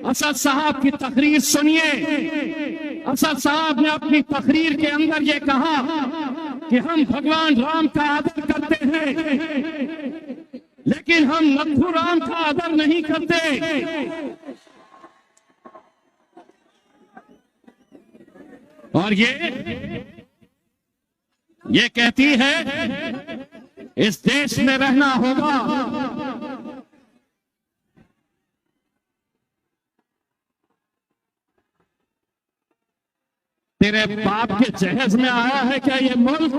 असद साहब की तकरीर सुनिए। असद साहब ने अपनी तकरीर के अंदर ये कहा कि हम भगवान राम का आदर करते हैं, लेकिन हम नथु राम का आदर नहीं करते। और ये कहती है इस देश में रहना होगा। तेरे बाप के जहेज में आया है क्या ये मुल्क?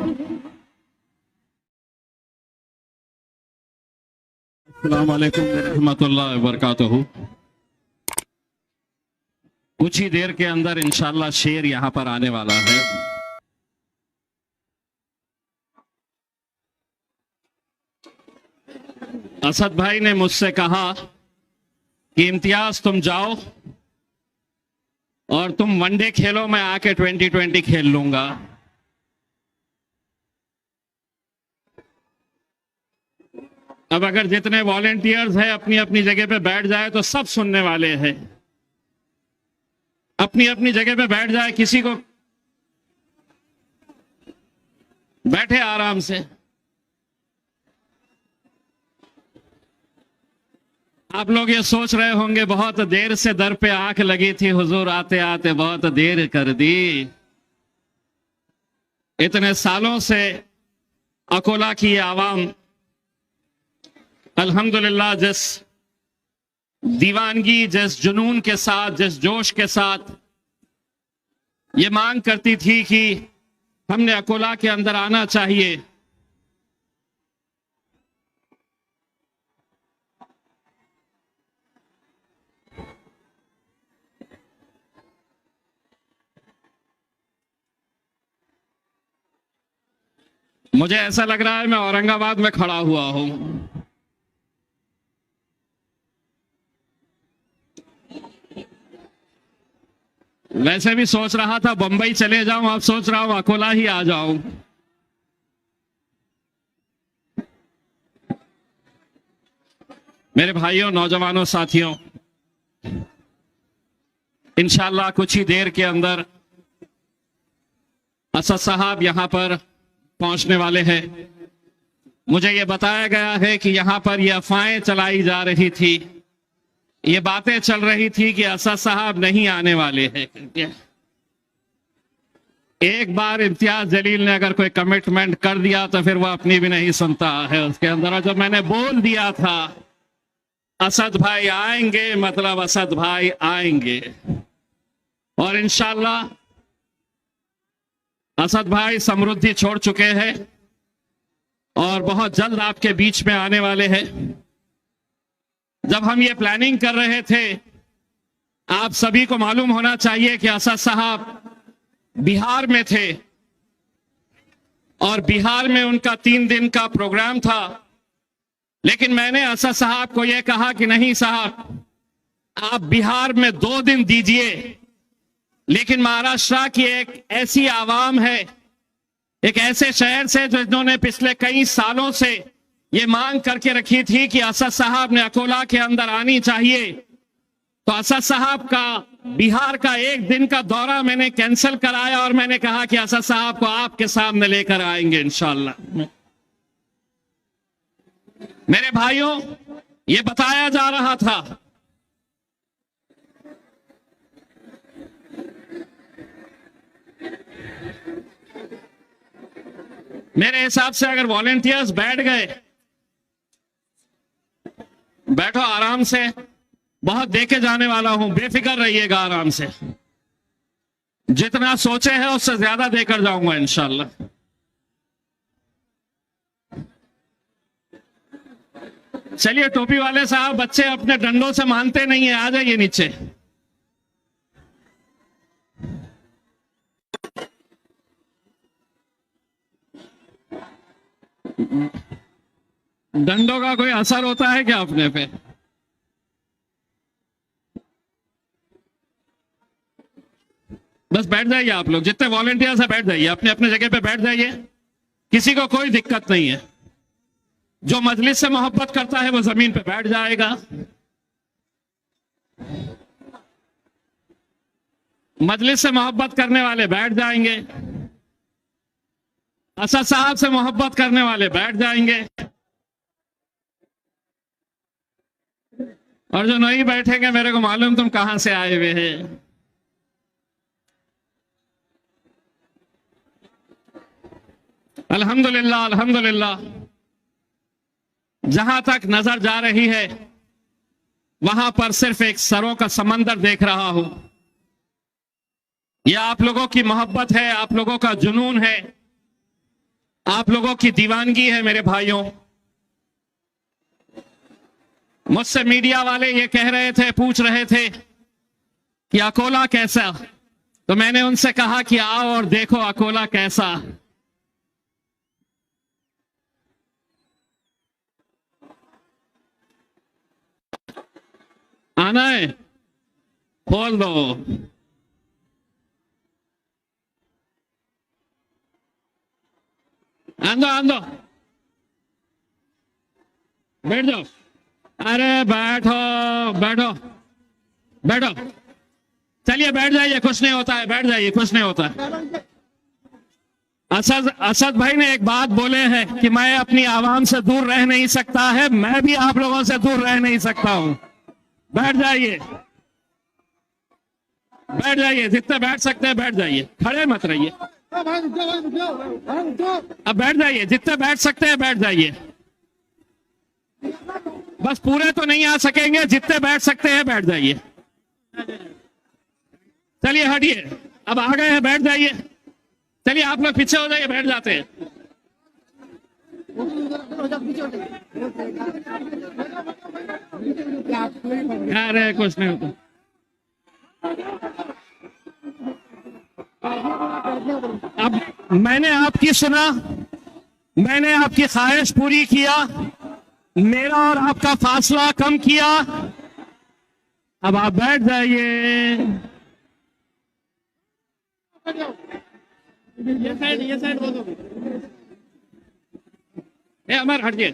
अस्सलाम वालेकुम रहमतुल्लाहि व बरकातहू। कुछ ही देर के अंदर इंशाअल्लाह शेर यहां पर आने वाला है। असद भाई ने मुझसे कहा कि इम्तियाज तुम जाओ और तुम वनडे खेलो, मैं आके 2020 खेल लूंगा। अब अगर जितने वॉलेंटियर्स हैं अपनी अपनी जगह पे बैठ जाए तो सब सुनने वाले हैं। अपनी अपनी जगह पे बैठ जाए, किसी को बैठे आराम से। आप लोग ये सोच रहे होंगे बहुत देर से दर पे आंख लगी थी हुजूर, आते आते बहुत देर कर दी। इतने सालों से अकोला की आवाम अल्हम्दुलिल्लाह जिस दीवानगी, जिस जुनून के साथ, जिस जोश के साथ ये मांग करती थी कि हमने अकोला के अंदर आना चाहिए, मुझे ऐसा लग रहा है मैं औरंगाबाद में खड़ा हुआ हूं। वैसे भी सोच रहा था बंबई चले जाऊं, अब सोच रहा हूं अकोला ही आ जाऊं। मेरे भाइयों, नौजवानों, साथियों, इंशाअल्लाह कुछ ही देर के अंदर असद साहब यहां पर पहुंचने वाले हैं। मुझे यह बताया गया है कि यहां पर यह अफवाहें चलाई जा रही थी, ये बातें चल रही थी कि असद साहब नहीं आने वाले हैं। एक बार इम्तियाज जलील ने अगर कोई कमिटमेंट कर दिया तो फिर वह अपनी भी नहीं सुनता है उसके अंदर। जो मैंने बोल दिया था असद भाई आएंगे, मतलब असद भाई आएंगे। और इंशाअल्लाह असद भाई समृद्धि छोड़ चुके हैं और बहुत जल्द आपके बीच में आने वाले हैं। जब हम ये प्लानिंग कर रहे थे, आप सभी को मालूम होना चाहिए कि असद साहब बिहार में थे और बिहार में उनका 3 दिन का प्रोग्राम था। लेकिन मैंने असद साहब को यह कहा कि नहीं साहब, आप बिहार में 2 दिन दीजिए, लेकिन महाराष्ट्र की एक ऐसी आवाम है, एक ऐसे शहर से जिन्होंने पिछले कई सालों से ये मांग करके रखी थी कि असद साहब ने अकोला के अंदर आनी चाहिए। तो असद साहब का बिहार का 1 दिन का दौरा मैंने कैंसिल कराया और मैंने कहा कि असद साहब को आपके सामने लेकर आएंगे इंशाअल्लाह। मेरे भाइयों, ये बताया जा रहा था मेरे हिसाब से अगर वॉलेंटियर्स बैठ गए, बैठो आराम से, बहुत देके जाने वाला हूं, बेफिक्र रहिएगा आराम से। जितना सोचे हैं उससे ज्यादा देकर जाऊंगा इंशाअल्लाह। चलिए टोपी वाले साहब, बच्चे अपने डंडों से मानते नहीं है, आ जाइए नीचे। डंडों का कोई असर होता है क्या अपने पे? बस बैठ जाइए आप लोग, जितने वॉलेंटियर्स हैं बैठ जाइए, अपने अपने जगह पे बैठ जाइए, किसी को कोई दिक्कत नहीं है। जो मजलिस से मोहब्बत करता है वो जमीन पे बैठ जाएगा। मजलिस से मोहब्बत करने वाले बैठ जाएंगे, असद साहब से मोहब्बत करने वाले बैठ जाएंगे, और जो नहीं बैठेंगे मेरे को मालूम तुम कहां से आए हुए हैं। अल्हम्दुलिल्लाह अल्हम्दुलिल्लाह, जहां तक नजर जा रही है वहां पर सिर्फ एक सरों का समंदर देख रहा हूं। यह आप लोगों की मोहब्बत है, आप लोगों का जुनून है, आप लोगों की दीवानगी है। मेरे भाइयों, मुझसे मीडिया वाले ये कह रहे थे, पूछ रहे थे कि अकोला कैसा, तो मैंने उनसे कहा कि आओ और देखो अकोला कैसा। आना है, खोल दो। आंदो आंदो, बैठ जाओ। अरे बैठो बैठो बैठो, चलिए बैठ जाइए, कुछ नहीं होता है, बैठ जाइए, कुछ नहीं होता है। असद भाई ने एक बात बोले हैं कि मैं अपनी आवाम से दूर रह नहीं सकता है, मैं भी आप लोगों से दूर रह नहीं सकता हूं। बैठ जाइए, बैठ जाइए, जितने बैठ सकते हैं बैठ जाइए, खड़े मत रहिए। अब बैठ जाइए, जितने बैठ सकते हैं बैठ जाइए। बस पूरे तो नहीं आ सकेंगे, जितने बैठ सकते हैं बैठ जाइए। चलिए हटिए, अब आ गए हैं, बैठ जाइए। चलिए आप लोग पीछे हो जाइए, बैठ जाते हैं। अरे कुछ नहीं होता। अब मैंने आपकी सुना, मैंने आपकी ख्वाहिश पूरी किया, मेरा और आपका फासला कम किया। अब आप बैठ जाइए। ये साइड बोलो। अमर हटिए,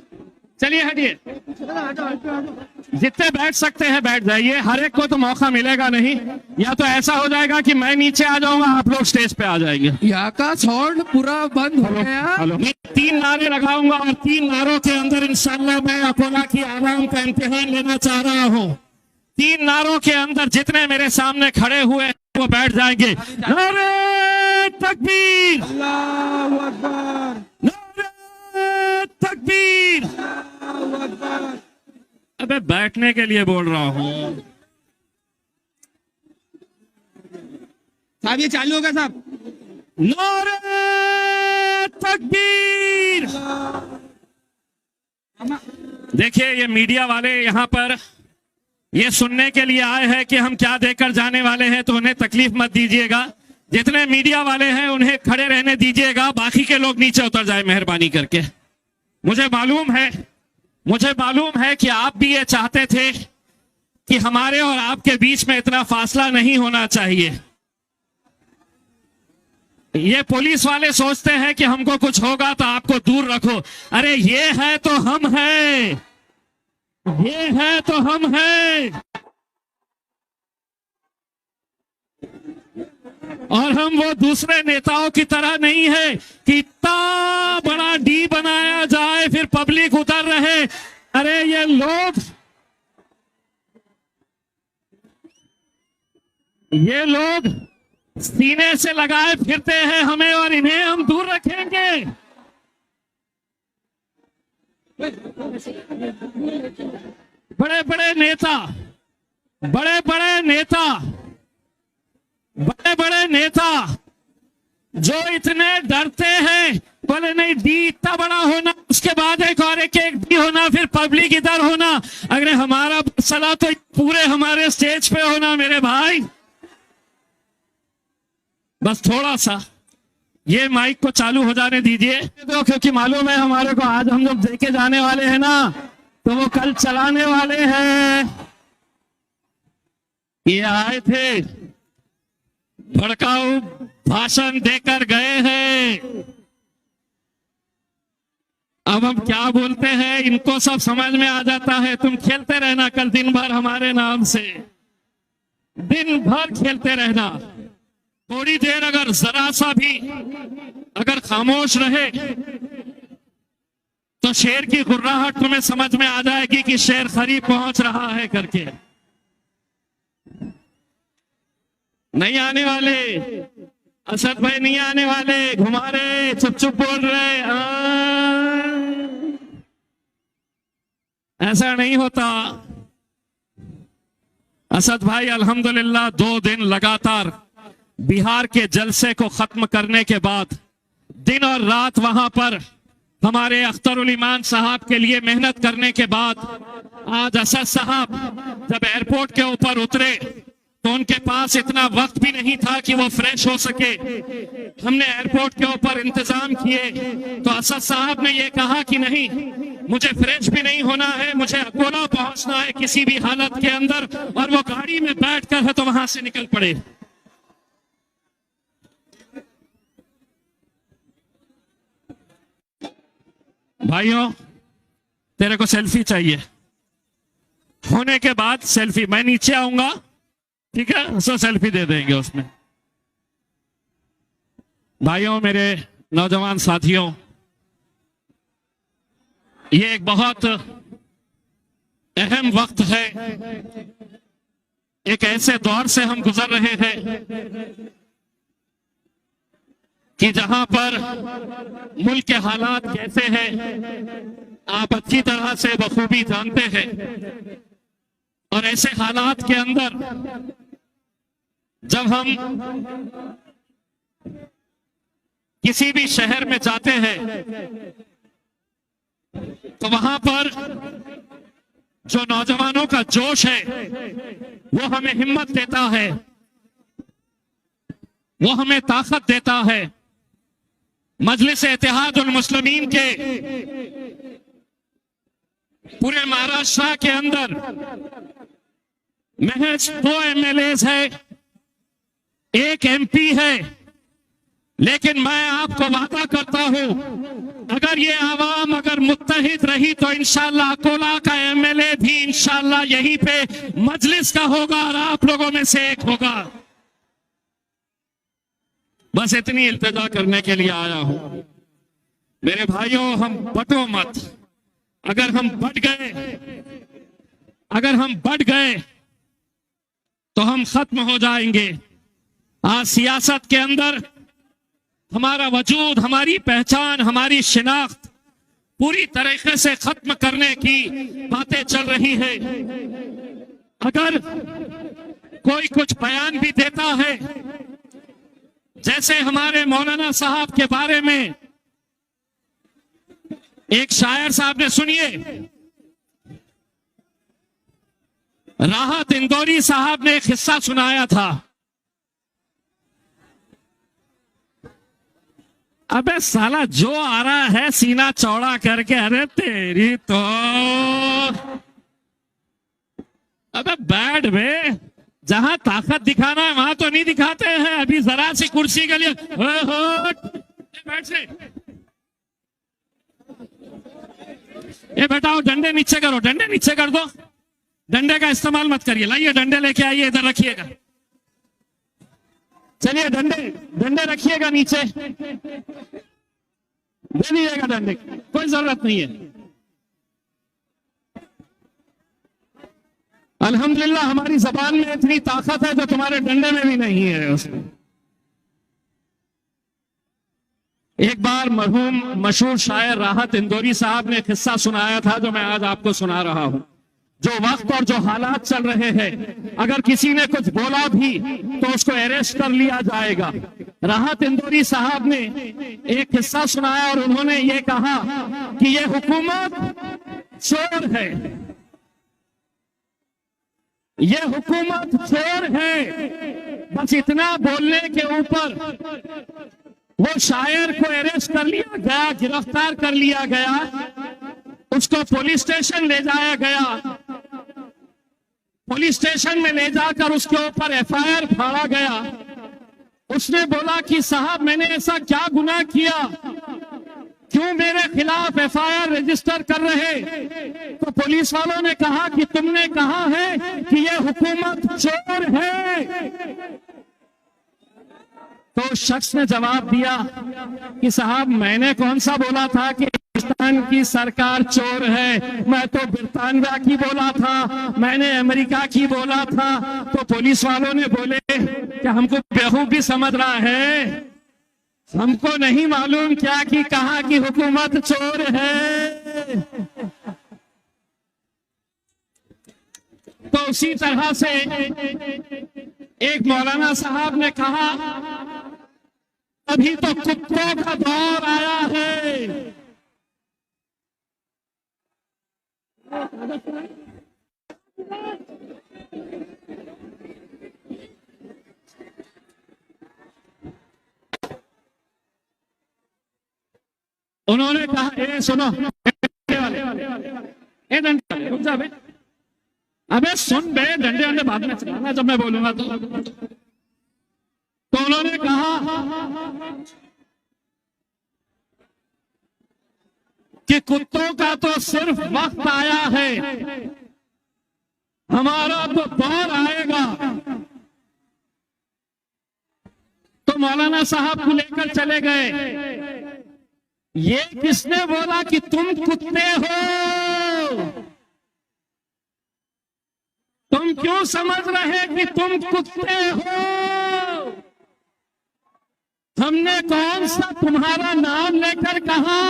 चलिए हटिए। जितने बैठ सकते हैं बैठ जाइए, हर एक को तो मौका मिलेगा नहीं। या तो ऐसा हो जाएगा कि मैं नीचे आ जाऊंगा, आप लोग स्टेज पे आ जाएंगे। यहाँ का साउंड पूरा बंद हो गया। मैं 3 नारे लगाऊंगा और 3 नारों के अंदर इंशाल्लाह मैं अकोला की आवाम का इम्तिहान लेना चाह रहा हूँ। 3 नारों के अंदर जितने मेरे सामने खड़े हुए वो बैठ जाएंगे। नारे तकबीर, अल्लाहू अकबर, नारे तकबीर। अल्लाहू अकबर। अबे बैठने के लिए बोल रहा हूँ साहब, ये चालू होगा साहब। नारे तकबीर। देखिए, ये मीडिया वाले यहाँ पर ये सुनने के लिए आए हैं कि हम क्या देकर जाने वाले हैं, तो उन्हें तकलीफ मत दीजिएगा। जितने मीडिया वाले हैं उन्हें खड़े रहने दीजिएगा, बाकी के लोग नीचे उतर जाए मेहरबानी करके। मुझे मालूम है कि आप भी ये चाहते थे कि हमारे और आपके बीच में इतना फासला नहीं होना चाहिए। ये पुलिस वाले सोचते हैं कि हमको कुछ होगा तो आपको दूर रखो। अरे ये है तो हम हैं, ये है तो हम हैं। और हम वो दूसरे नेताओं की तरह नहीं है कि इतना बड़ा डी बनाया जाए फिर पब्लिक उतर रहे। अरे ये लोग सीने से लगाए फिरते हैं हमें, और इन्हें हम दूर रखेंगे। बड़े बड़े नेता जो इतने डरते हैं, बोले नहीं डी इतना बड़ा होना, उसके बाद एक और एक डी होना, फिर पब्लिक इधर होना। अगर हमारा मसला तो पूरे हमारे स्टेज पे होना। मेरे भाई बस थोड़ा सा ये माइक को चालू हो जाने दीजिए, तो क्योंकि मालूम है हमारे को आज हम जब देके जाने वाले हैं ना, तो वो कल चलाने वाले हैं। ये आए थे, भड़काऊ भाषण देकर गए हैं। अब हम क्या बोलते हैं इनको सब समझ में आ जाता है। तुम खेलते रहना कल दिन भर हमारे नाम से, दिन भर खेलते रहना। थोड़ी देर अगर जरा सा भी अगर खामोश रहे तो शेर की गुर्राहट तुम्हें समझ में आ जाएगी कि शेर करीब पहुंच रहा है करके। नहीं आने वाले असद भाई, नहीं आने वाले, घुमा रहे, चुप चुप बोल रहे। ऐसा नहीं होता। असद भाई अल्हम्दुलिल्लाह 2 दिन लगातार बिहार के जलसे को खत्म करने के बाद दिन और रात वहां पर हमारे अख्तरुल ईमान साहब के लिए मेहनत करने के बाद आज असद साहब जब एयरपोर्ट के ऊपर उतरे तो उनके पास इतना वक्त भी नहीं था कि वो फ्रेश हो सके। हमने एयरपोर्ट के ऊपर इंतजाम किए तो असद साहब ने ये कहा कि नहीं, मुझे फ्रेश भी नहीं होना है, मुझे अकोला पहुंचना है किसी भी हालत के अंदर, और वो गाड़ी में बैठकर है तो वहां से निकल पड़े। भाइयों, तेरे को सेल्फी चाहिए, होने के बाद सेल्फी, मैं नीचे आऊंगा, ठीक है, सो सेल्फी दे देंगे उसमें। भाइयों, मेरे नौजवान साथियों, ये एक बहुत अहम वक्त है। एक ऐसे दौर से हम गुजर रहे हैं कि जहां पर मुल्क के हालात कैसे हैं आप अच्छी तरह से बखूबी जानते हैं। और ऐसे हालात के अंदर जब हम किसी भी शहर में जाते हैं तो वहां पर जो नौजवानों का जोश है वो हमें हिम्मत देता है, वो हमें ताकत देता है। मजलिस इत्तेहादुल मुस्लिमीन के पूरे महाराष्ट्र के अंदर महज 2 MLAs है, 1 MP है, लेकिन मैं आपको वादा करता हूं अगर ये आवाम अगर मुत्तहिद रही तो इंशाअल्लाह अकोला का MLA भी इंशाअल्लाह यहीं पे मजलिस का होगा और आप लोगों में से एक होगा। बस इतनी इल्तिजा करने के लिए आया हूं। मेरे भाइयों, हम बटो मत। अगर हम बढ़ गए तो हम खत्म हो जाएंगे। आज सियासत के अंदर हमारा वजूद, हमारी पहचान, हमारी शिनाख्त पूरी तरीके से खत्म करने की बातें चल रही है। अगर कोई कुछ बयान भी देता है, जैसे हमारे मौलाना साहब के बारे में एक शायर साहब ने, सुनिए, राहत इंदौरी साहब ने एक किस्सा सुनाया था। अबे साला जो आ रहा है सीना चौड़ा करके, अरे तेरी तो, अबे बैठ बे, जहां ताकत दिखाना है वहां तो नहीं दिखाते हैं। अभी जरा सी कुर्सी के लिए बैठ से, ये बेटा डंडे नीचे करो, डंडे नीचे कर दो, डंडे का इस्तेमाल मत करिए। लाइए डंडे लेके आइए, इधर रखिएगा। चलिए डंडे रखिएगा नीचे, दे दीजिएगा डंडे, कोई जरूरत नहीं है। अल्हम्दुलिल्लाह हमारी जबान में इतनी ताकत है जो तुम्हारे डंडे में भी नहीं है उसमें। एक बार मरहूम मशहूर शायर राहत इंदौरी साहब ने किस्सा सुनाया था जो मैं आज आपको सुना रहा हूं। जो वक्त और जो हालात चल रहे हैं, अगर किसी ने कुछ बोला भी तो उसको अरेस्ट कर लिया जाएगा। राहत इंदौरी साहब ने एक किस्सा सुनाया और उन्होंने ये कहा कि ये हुकूमत चोर है, ये हुकूमत चोर है। बस इतना बोलने के ऊपर वो शायर को अरेस्ट कर लिया गया, गिरफ्तार कर लिया गया, उसको पुलिस स्टेशन ले जाया गया। पुलिस स्टेशन में ले जाकर उसके ऊपर FIR फाड़ा गया। उसने बोला कि साहब मैंने ऐसा क्या गुनाह किया, क्यों मेरे खिलाफ FIR रजिस्टर कर रहे? तो पुलिस वालों ने कहा कि तुमने कहा है कि यह हुकूमत चोर है। तो शख्स ने जवाब दिया कि साहब मैंने कौन सा बोला था कि पाकिस्तान की सरकार चोर है, मैं तो ब्रिटानिया की बोला था, मैंने अमेरिका की बोला था। तो पुलिस वालों ने बोले कि हमको बेवकूफ भी समझ रहा है, हमको नहीं मालूम क्या कि कहा की हुकूमत चोर है। तो उसी तरह से एक मौलाना साहब ने कहा अभी तो कुत्तों का दौर आया है। उन्होंने कहा ए सुनो ए डंडे रुक जा बे, अबे सुन बे, डंडे डंडे बाद में चलाना जब मैं बोलूंगा तो उन्होंने कहा कि कुत्तों का तो सिर्फ वक्त आया है, हमारा तो दौर आएगा। तो मौलाना साहब को लेकर चले गए। ये किसने बोला कि तुम कुत्ते हो? तुम क्यों समझ रहे कि तुम कुत्ते हो? हमने कौन सा तुम्हारा नाम लेकर कहा?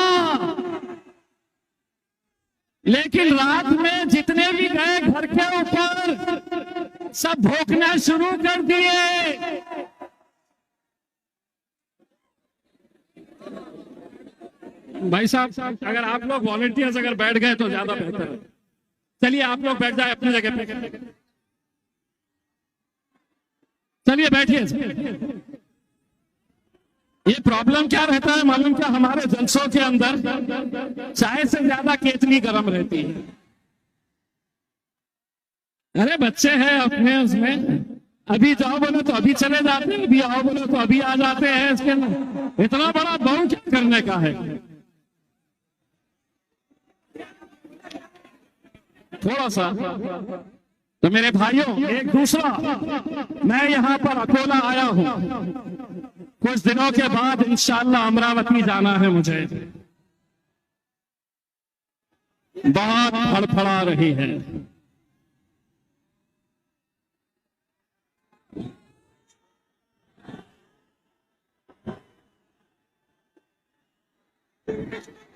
लेकिन रात में जितने भी गए घर के ऊपर सब भौंकना शुरू कर दिए। भाई साहब अगर आप लोग वॉलंटियर्स अगर बैठ गए तो ज्यादा बेहतर है। चलिए आप लोग बैठ जाए अपनी जगह पे, चलिए बैठिए। ये प्रॉब्लम क्या रहता है मालूम क्या, हमारे जलसों के अंदर चाय से ज्यादा केतली गर्म रहती है। अरे बच्चे हैं अपने उसमें, अभी जाओ बोलो तो अभी चले जाते हैं, अभी आओ बोलो तो अभी आ जाते हैं। इसके अंदर इतना बड़ा बहु क्या करने का है? थोड़ा सा तो मेरे भाइयों, एक दूसरा, मैं यहाँ पर अकोला आया हूँ। कुछ दिनों के बाद इंशाअल्लाह अमरावती जाना है मुझे। बहुत फड़फड़ा रही है।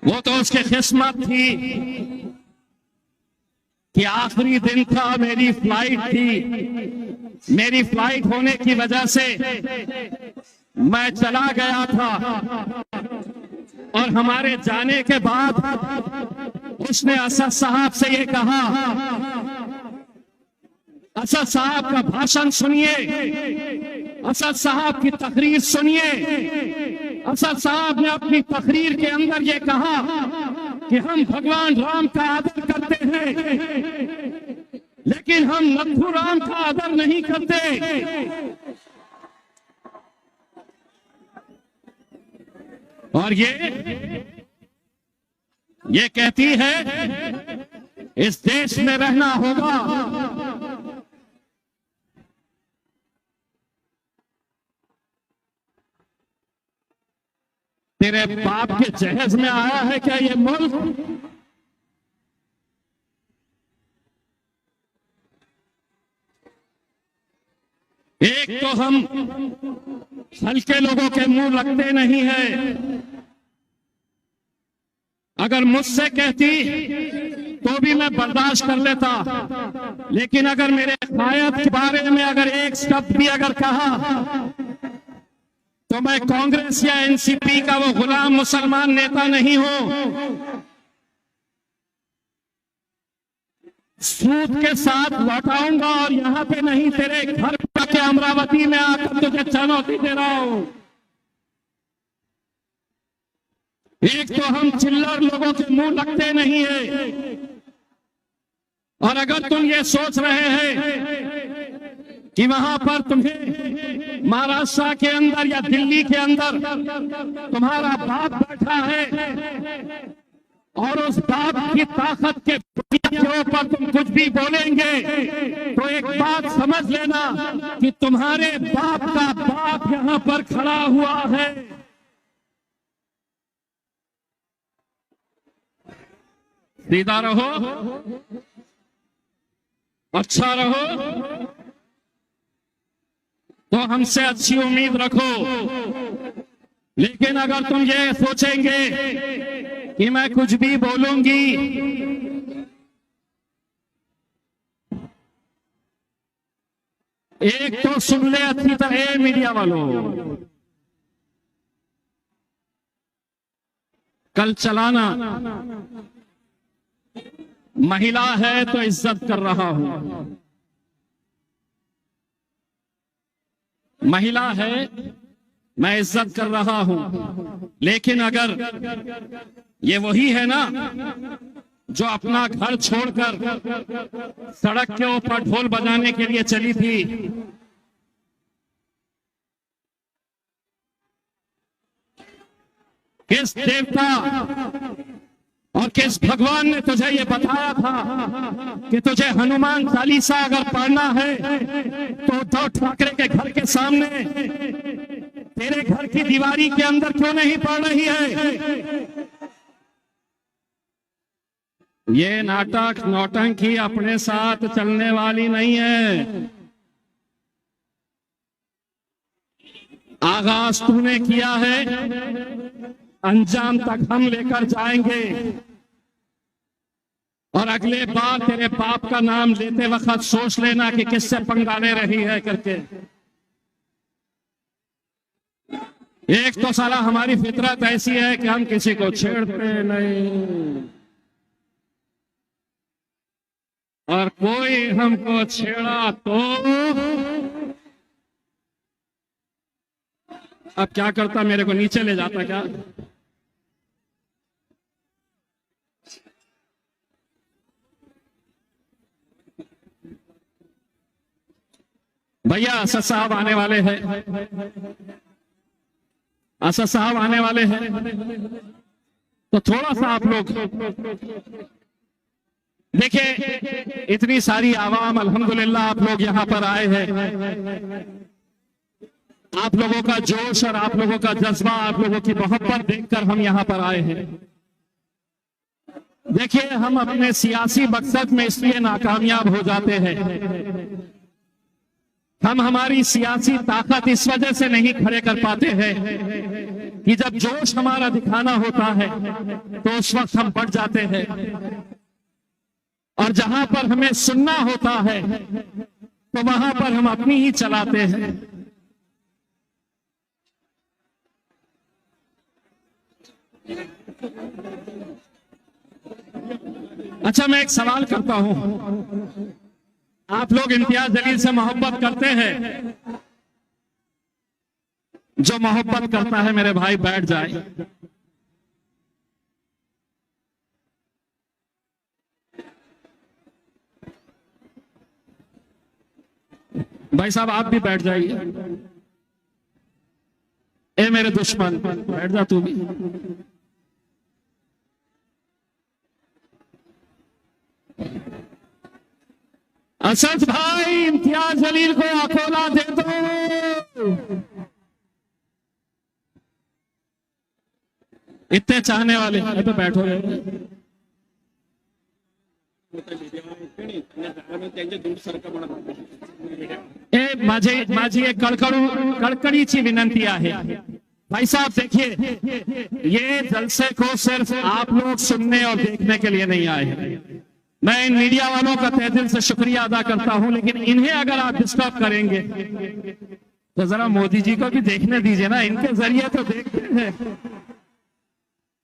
वो तो उसकी किस्मत थी कि आखिरी दिन था, मेरी फ्लाइट थी। मेरी फ्लाइट होने की वजह से मैं चला गया था और हमारे जाने के बाद उसने असद साहब से ये कहा, असद साहब का भाषण सुनिए, असद साहब की तकरीर सुनिए। असद साहब ने अपनी तकरीर के अंदर ये कहा कि हम भगवान राम का आदर करते हैं लेकिन हम नथु राम का आदर नहीं करते। और ये कहती है इस देश में रहना होगा। तेरे बाप के जहेज में आया है क्या ये मुल्क? एक तो हम हल्के लोगों के मुंह लगते नहीं है। अगर मुझसे कहती तो भी मैं बर्दाश्त कर लेता, लेकिन अगर मेरे कायद के बारे में अगर एक शब्द भी अगर कहा तो मैं कांग्रेस या एनसीपी का वो गुलाम मुसलमान नेता नहीं हूं। सूद के साथ लौटाऊंगा और यहां पे नहीं, तेरे घर के अमरावती में आकर तुझे चुनौती दे रहा हूं। एक तो हम चिल्लर लोगों के मुंह लगते नहीं है, और अगर तुम ये सोच रहे हैं कि वहां पर तुम्हें महाराष्ट्र के अंदर या दिल्ली के अंदर तुम्हारा बाप बैठा है और उस बाप की ताकत के ऊपर तुम कुछ भी बोलेंगे तो एक बात समझ लेना कि तुम्हारे बाप का बाप यहां पर खड़ा हुआ है। सीधा रहो, अच्छा रहो, तो हमसे अच्छी उम्मीद रखो। लेकिन अगर तुम ये सोचेंगे कि मैं कुछ भी बोलूंगी, एक तो सुन ले अच्छी तरह मीडिया वालों, कल चलाना महिला है तो इज्जत कर रहा हूं, महिला है मैं इज्जत कर रहा हूं। लेकिन अगर ये वही है ना जो अपना घर छोड़कर सड़क के ऊपर ढोल बजाने के लिए चली थी, किस देवता और किस भगवान ने तुझे ये बताया था कि तुझे हनुमान चालीसा अगर पढ़ना है तो उद्धव ठाकरे के घर के सामने तेरे घर की दीवारी के अंदर क्यों नहीं पढ़ रही है? ये नाटक नौटंकी अपने साथ चलने वाली नहीं है। आगाज तूने किया है, अंजाम तक हम लेकर जाएंगे। और अगले बार तेरे बाप का नाम लेते वक्त सोच लेना कि किससे पंगा ले रही है करके। एक तो साला हमारी फितरत ऐसी है कि हम किसी को छेड़ते नहीं, और कोई हमको छेड़ा तो अब क्या करता, मेरे को नीचे ले जाता क्या? भैया असद साहब आने वाले हैं, असद साहब आने वाले हैं, तो थोड़ा सा आप लोग देखिए, इतनी सारी आवाम अल्हम्दुलिल्लाह आप लोग यहां पर आए हैं। आप लोगों का जोश और आप लोगों का जज्बा, आप लोगों की मोहब्बत देखकर हम यहां पर आए हैं। देखिए, हम अपने सियासी मकसद में इसलिए नाकामयाब हो जाते हैं, हम हमारी सियासी ताकत इस वजह से नहीं खड़े कर पाते हैं कि जब जोश हमारा दिखाना होता है तो उस वक्त हम बढ़ जाते हैं, और जहां पर हमें सुनना होता है तो वहां पर हम अपनी ही चलाते हैं। अच्छा, मैं एक सवाल करता हूं, आप लोग इम्तियाज जलील से मोहब्बत करते हैं? जो मोहब्बत करता है मेरे भाई बैठ जाए। भाई साहब आप भी बैठ जाइए। ए मेरे दुश्मन, बैठ जा तू भी। असद भाई, इम्तियाज जलील को अकोला दे दो। इतने चाहने वाले तो बैठो रे। माझी एक कड़कड़ीची विनंती आहे। भाई साहब देखिए, ये जलसे को सिर्फ आप लोग सुनने और देखने के लिए नहीं आए हैं। मैं इन मीडिया वालों का तहे दिल से शुक्रिया अदा करता हूं, लेकिन इन्हें अगर आप डिस्टर्ब करेंगे तो जरा मोदी जी को भी देखने दीजिए ना, इनके जरिए तो देखते हैं।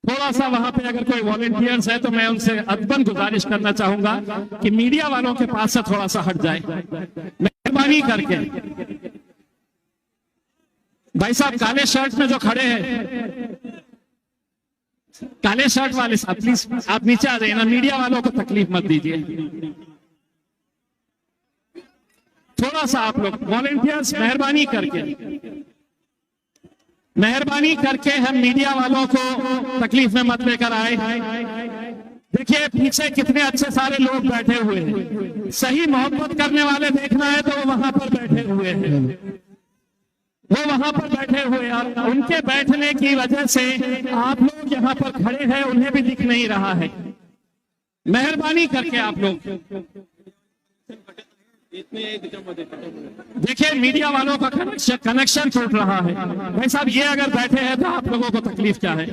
थोड़ा सा वहां पे अगर कोई वॉलंटियर्स है तो मैं उनसे अदबन गुजारिश करना चाहूंगा कि मीडिया वालों के पास से थोड़ा सा हट जाए, मेहरबानी करके। भाई साहब काले शर्ट में जो खड़े हैं, काले शर्ट वाले साहब प्लीज आप नीचे आ जाइए ना, मीडिया वालों को तकलीफ मत दीजिए। थोड़ा सा आप लोग वॉलंटियर्स मेहरबानी करके हम मीडिया वालों को तकलीफ में मत लेकर आए। देखिए पीछे कितने अच्छे सारे लोग बैठे हुए हैं। सही मोहब्बत करने वाले देखना है तो वो वहां पर बैठे हुए हैं, वो वहां पर बैठे हुए हैं। और उनके बैठने की वजह से आप लोग यहाँ पर खड़े हैं, उन्हें भी दिख नहीं रहा है। मेहरबानी करके आप लोग देखिए, मीडिया वालों का कनेक्शन टूट रहा है। भाई साहब ये अगर बैठे हैं तो आप लोगों को तकलीफ क्या है?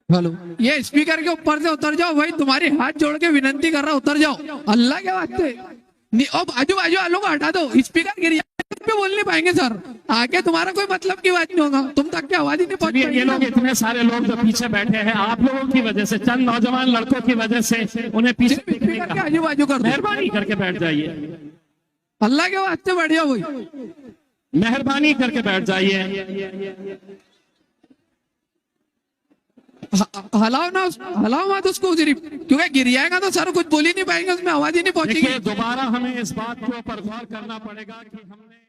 हेलो, ये स्पीकर के ऊपर से उतर जाओ भाई, तुम्हारी हाथ जोड़ के विनंती कर रहा, उतर जाओ अल्लाह के वास्ते। अब आजू बाजू वालों को हटा दो, स्पीकर गिर पे बोल नहीं पाएंगे सर, आगे तुम्हारा कोई मतलब की बात नहीं होगा, तुम तक की आवाज ही नहीं पहुंच ये लोग इतने सारे लोग जो पीछे बैठे हैं आप लोगों की वजह से, चंद नौजवान लड़कों की वजह से उन्हें पीछे स्पीकर के आजू बाजू कर दो, मेहरबानी करके बैठ जाइए, अल्लाह के वास्ते बैठ जाओ भाई, मेहरबानी करके बैठ जाइए। हलाओ ना, हलाओ मत उसको सिर्फ, क्योंकि गिर जाएगा तो सर कुछ बोल ही नहीं पाएंगे, उसमें आवाज ही नहीं पहुंचेगी। दोबारा हमें इस बात के ऊपर गौर करना पड़ेगा कि हमने